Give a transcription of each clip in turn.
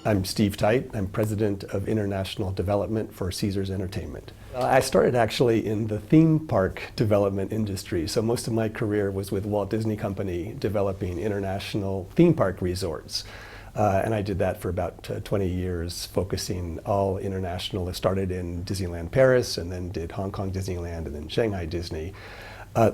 I'm Steve Tite. I'm President of International Development for Caesars Entertainment. I started actually in the theme park development industry. So most of my career was with Walt Disney Company developing international theme park resorts. And I did that for about 20 years, focusing all international. I started in Disneyland Paris and then did Hong Kong Disneyland and then Shanghai Disney.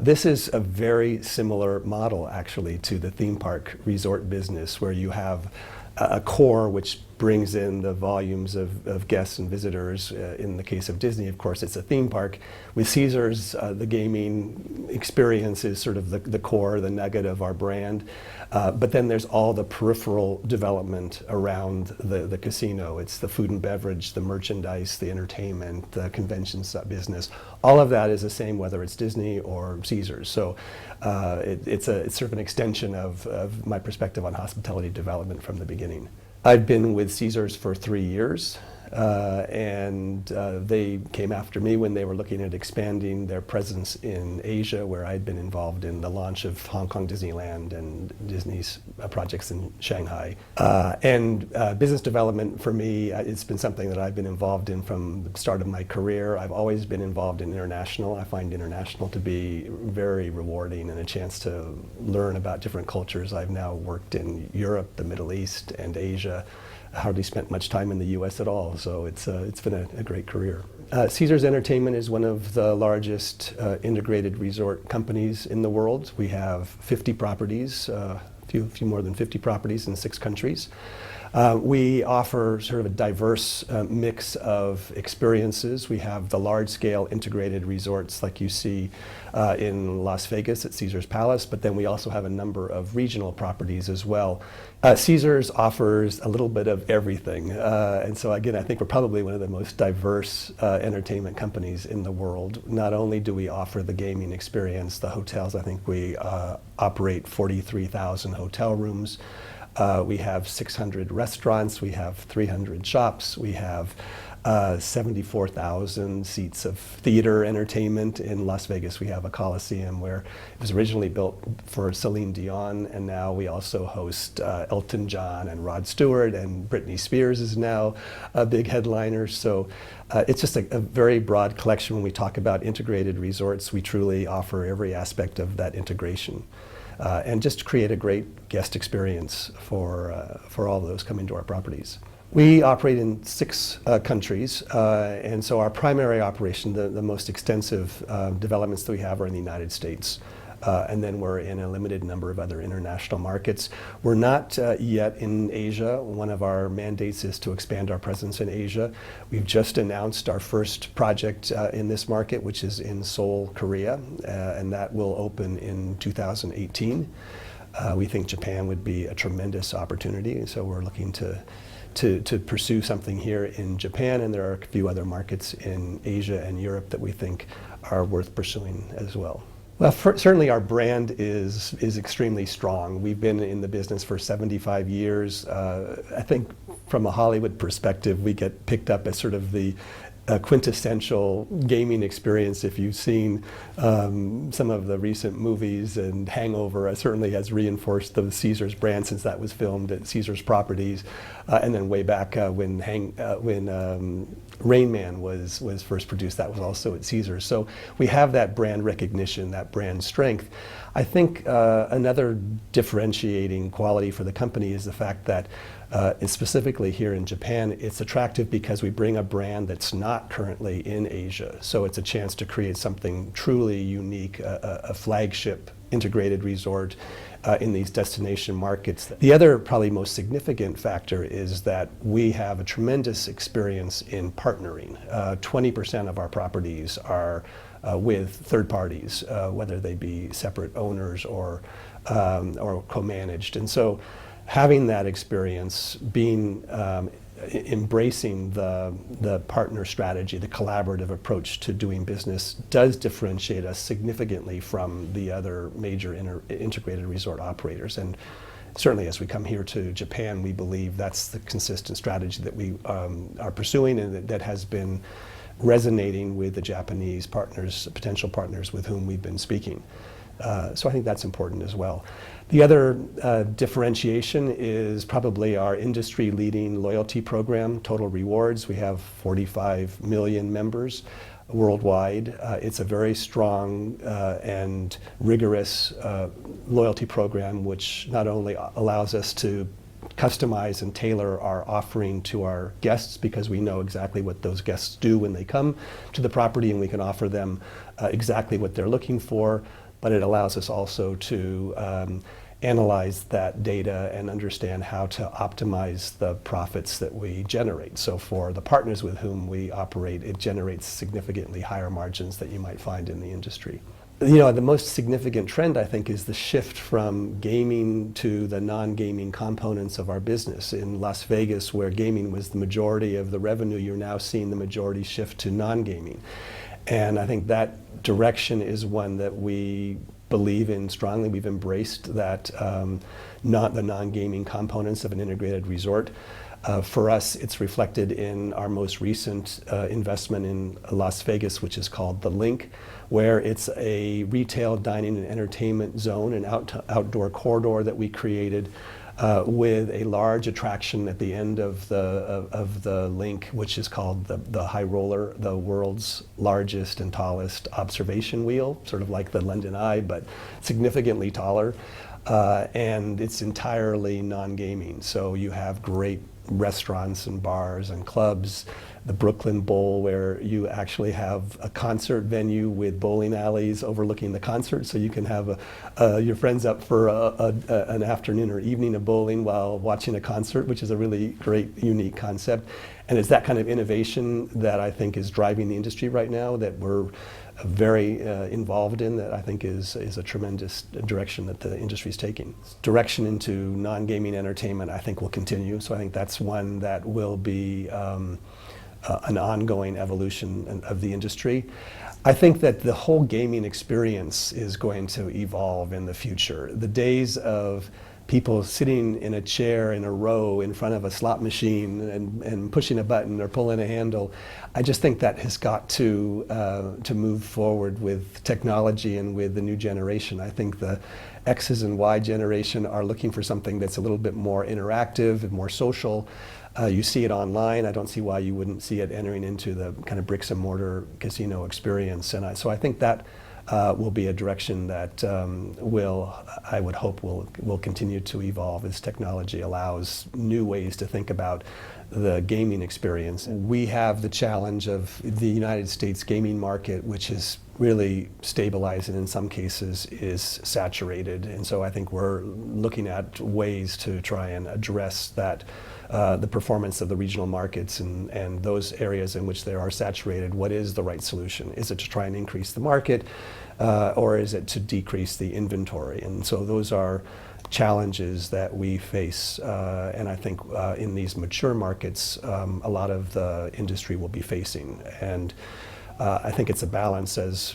This is a very similar model actually to the theme park resort business, where you have a core which brings in the volumes of guests and visitors. In the case of Disney, of course, it's a theme park. With Caesars, the gaming experience is sort of the core, the nugget of our brand. But then there's all the peripheral development around the casino. It's the food and beverage, the merchandise, the entertainment, the conventions business. All of that is the same whether it's Disney or Caesars. So it's sort of an extension of my perspective on hospitality development from the beginning. I've been with Caesars for 3 years, and they came after me when they were looking at expanding their presence in Asia, where I'd been involved in the launch of Hong Kong Disneyland and Disney's projects in Shanghai. Business development for me, it's been something that I've been involved in from the start of my career. I've always been involved in international. I find international to be very rewarding and a chance to learn about different cultures. I've now worked in Europe, the Middle East, and Asia. Hardly spent much time in the U.S. at all, so it's been a great career. Caesars Entertainment is one of the largest integrated resort companies in the world. We have 50 properties, a few more than 50 properties in 6 countries. We offer sort of a diverse mix of experiences. We have the large-scale integrated resorts like you see in Las Vegas at Caesars Palace, but then we also have a number of regional properties as well. Caesars offers a little bit of everything, and so again, I think we're probably one of the most diverse entertainment companies in the world. Not only do we offer the gaming experience, the hotels, I think we operate 43,000 hotel rooms. We have 600 restaurants, we have 300 shops, we have 74,000 seats of theater entertainment. In Las Vegas, we have a Coliseum where it was originally built for Celine Dion, and now we also host Elton John and Rod Stewart, and Britney Spears is now a big headliner. So it's just a very broad collection. When we talk about integrated resorts, we truly offer every aspect of that integration. And just create a great guest experience for all of those coming to our properties. We operate in 6 countries, and so our primary operation, the most extensive developments that we have are in the United States. And then we're in a limited number of other international markets. We're not yet in Asia. One of our mandates is to expand our presence in Asia. We've just announced our first project in this market, which is in Seoul, Korea, and that will open in 2018. We think Japan would be a tremendous opportunity, and so we're looking to pursue something here in Japan, and there are a few other markets in Asia and Europe that we think are worth pursuing as well. Well, certainly our brand is extremely strong. We've been in the business for 75 years. I think from a Hollywood perspective, we get picked up as sort of the quintessential gaming experience. If you've seen some of the recent movies, and Hangover certainly has reinforced the Caesars brand since that was filmed at Caesars properties, and then way back when Rain Man was first produced, that was also at Caesars. So we have that brand recognition, that brand strength. I think another differentiating quality for the company is the fact that and specifically here in Japan, it's attractive because we bring a brand that's not currently in Asia. So it's a chance to create something truly unique, a flagship integrated resort in these destination markets. The other probably most significant factor is that we have a tremendous experience in partnering. 20% of our properties are with third parties, whether they be separate owners or co-managed. And so having that experience, embracing the partner strategy, the collaborative approach to doing business, does differentiate us significantly from the other major integrated resort operators. And certainly as we come here to Japan, we believe that's the consistent strategy that we are pursuing, and that has been resonating with the Japanese partners, potential partners with whom we've been speaking. So I think that's important as well. The other differentiation is probably our industry-leading loyalty program, Total Rewards. We have 45 million members worldwide. It's a very strong and rigorous loyalty program, which not only allows us to customize and tailor our offering to our guests, because we know exactly what those guests do when they come to the property, and we can offer them exactly what they're looking for, but it allows us also to analyze that data and understand how to optimize the profits that we generate. So for the partners with whom we operate, it generates significantly higher margins that you might find in the industry. You know, the most significant trend, I think, is the shift from gaming to the non-gaming components of our business. In Las Vegas, where gaming was the majority of the revenue, you're now seeing the majority shift to non-gaming. And I think that direction is one that we believe in strongly. We've embraced that, not the non-gaming components of an integrated resort. For us, it's reflected in our most recent investment in Las Vegas, which is called The Link, where it's a retail, dining, and entertainment zone, an outdoor corridor that we created with a large attraction at the end of the Link, which is called the High Roller, the world's largest and tallest observation wheel, sort of like the London Eye, but significantly taller. And it's entirely non-gaming. So you have great restaurants and bars and clubs, the Brooklyn Bowl, where you actually have a concert venue with bowling alleys overlooking the concert, so you can have your friends up for an afternoon or evening of bowling while watching a concert, which is a really great, unique concept. And it's that kind of innovation that I think is driving the industry right now, that we're very involved in, that I think is a tremendous direction that the industry is taking. Direction into non-gaming entertainment, I think, will continue. So I think that's one that will be an ongoing evolution of the industry. I think that the whole gaming experience is going to evolve in the future. The days of people sitting in a chair in a row in front of a slot machine and pushing a button or pulling a handle, I just think that has got to move forward with technology and with the new generation. I think the X's and Y generation are looking for something that's a little bit more interactive and more social. You see it online. I don't see why you wouldn't see it entering into the kind of bricks and mortar casino experience. And so I think that will be a direction that I would hope will continue to evolve as technology allows new ways to think about the gaming experience. We have the challenge of the United States gaming market, which is really stabilized and in some cases is saturated. And so I think we're looking at ways to try and address that, the performance of the regional markets and those areas in which they are saturated. What is the right solution? Is it to try and increase the market, or is it to decrease the inventory? And so those are challenges that we face, and I think in these mature markets, a lot of the industry will be facing. And I think it's a balance. As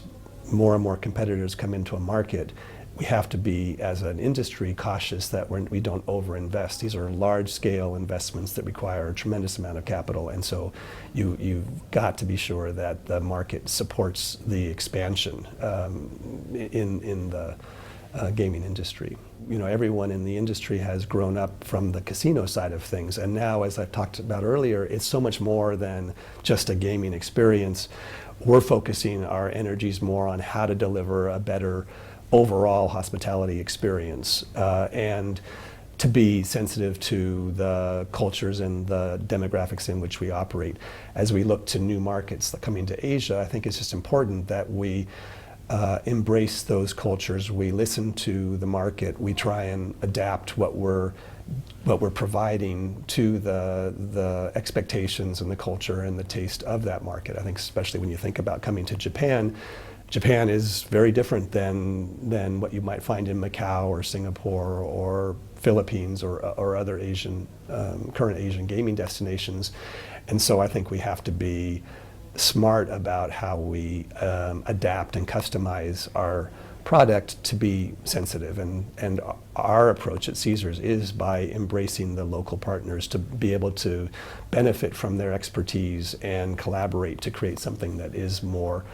more and more competitors come into a market, we have to be, as an industry, cautious that we don't overinvest. These are large-scale investments that require a tremendous amount of capital, and so you've got to be sure that the market supports the expansion in the gaming industry. You know, everyone in the industry has grown up from the casino side of things, and now, as I've talked about earlier, it's so much more than just a gaming experience. We're focusing our energies more on how to deliver a better overall hospitality experience, and to be sensitive to the cultures and the demographics in which we operate. As we look to new markets coming to Asia, I think it's just important that we embrace those cultures. We listen to the market. We try and adapt what we're providing to the expectations and the culture and the taste of that market. I think especially when you think about coming to Japan, Japan is very different than what you might find in Macau or Singapore or Philippines or other Asian, current Asian gaming destinations. And so I think we have to be smart about how we adapt and customize our product to be sensitive. And our approach at Caesars is by embracing the local partners to be able to benefit from their expertise and collaborate to create something that is more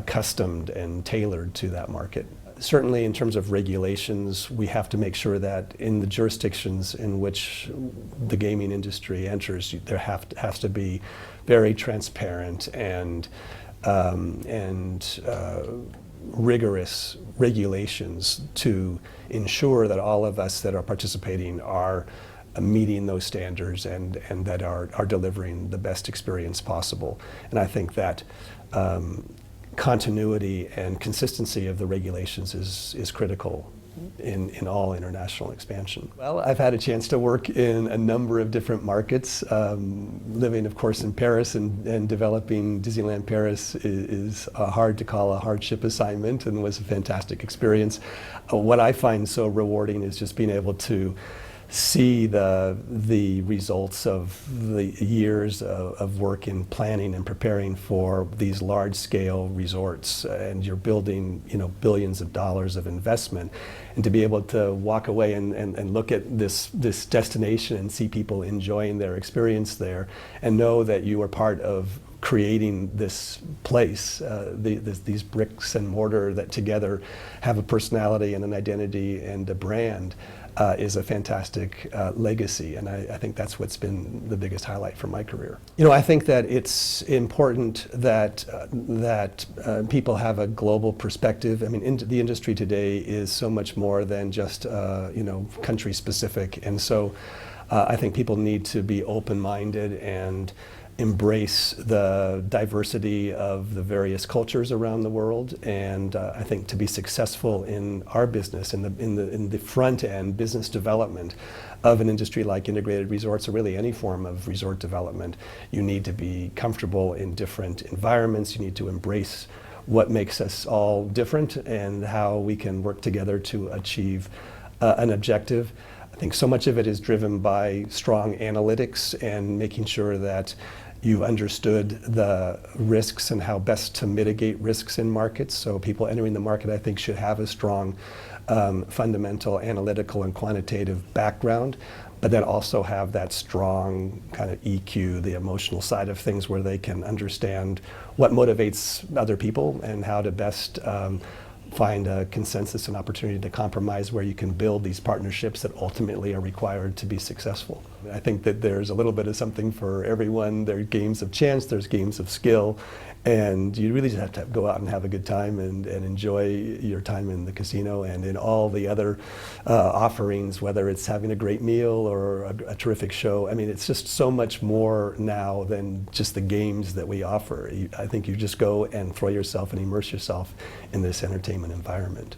customed and tailored to that market. Certainly in terms of regulations, we have to make sure that in the jurisdictions in which the gaming industry enters, there has to be very transparent and rigorous regulations to ensure that all of us that are participating are meeting those standards and that are delivering the best experience possible. And I think that continuity and consistency of the regulations is critical in all international expansion. Well, I've had a chance to work in a number of different markets. Living, of course, in Paris and developing Disneyland Paris is hard to call a hardship assignment, and was a fantastic experience. What I find so rewarding is just being able to see the results of the years of work in planning and preparing for these large-scale resorts, and you're building, billions of dollars of investment, and to be able to walk away and look at this destination and see people enjoying their experience there, and know that you are part of creating this place, these bricks and mortar that together have a personality and an identity and a brand, is a fantastic legacy, and I think that's what's been the biggest highlight for my career. I think that it's important that people have a global perspective. I mean, the industry today is so much more than just country specific, and so I think people need to be open-minded and embrace the diversity of the various cultures around the world. And I think to be successful in our business, in the front end business development of an industry like integrated resorts, or really any form of resort development, you need to be comfortable in different environments. You need to embrace what makes us all different and how we can work together to achieve an objective. I think so much of it is driven by strong analytics and making sure that you've understood the risks and how best to mitigate risks in markets. So people entering the market, I think, should have a strong fundamental analytical and quantitative background, but then also have that strong kind of EQ, the emotional side of things, where they can understand what motivates other people and how to best find a consensus and opportunity to compromise where you can build these partnerships that ultimately are required to be successful. I think that there's a little bit of something for everyone. There are games of chance, there's games of skill, and you really just have to go out and have a good time and enjoy your time in the casino and in all the other offerings, whether it's having a great meal or a terrific show. I mean, it's just so much more now than just the games that we offer. I think you just go and throw yourself and immerse yourself in this entertainment environment.